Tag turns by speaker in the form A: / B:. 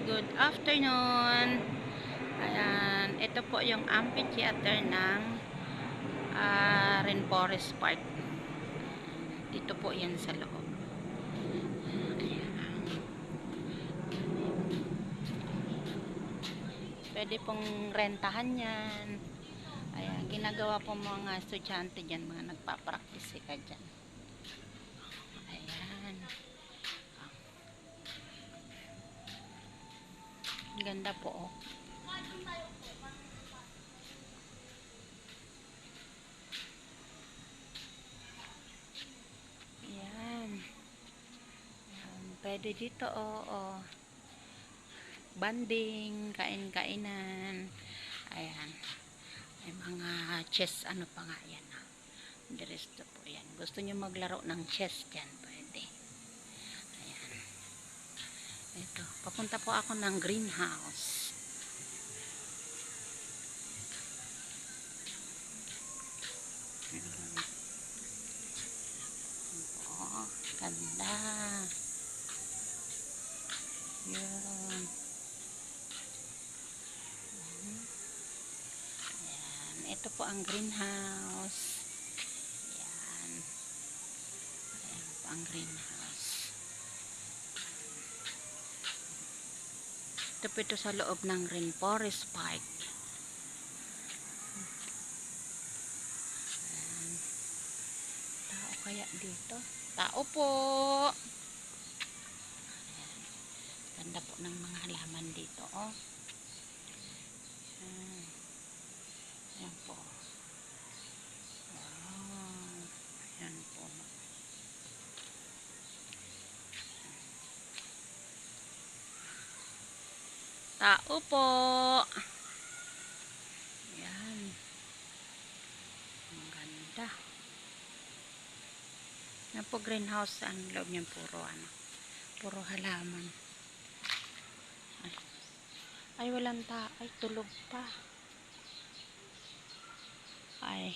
A: good afternoon. Ayan, ito po yung amphitheater ng Rainforest Park. Dito po yan sa loob. Ayan. Pwede pong rentahan yan. Ayan, ginagawa po mga estudyante dyan, mga nagpa-practice ka dyan. Ayan. Ganda po oh. Ayan. Ayan. Pwede dito oh. Banding, kain-kainan. Ayan. May mga chess, ano pa nga yan. Diresto po yan. Gusto nyo maglaro ng chess dyan, pwede. Ayan. Ito, papunta po ako ng greenhouse. Oh, ganda. Yun. Ayan. Ito po ang greenhouse. Ayan. Ayan po ang greenhouse. Ito po ito sa loob ng Rainforest Park. Ayan. Tao kaya dito? Tao po! Ganda po ng mga halaman dito, oh. Ayan po. Wow. Ayan po. Tao po. Ayan. Ang ganda. Ayan po greenhouse. Ang loob niyan puro halaman. Ay walang ay tulog pa. Ay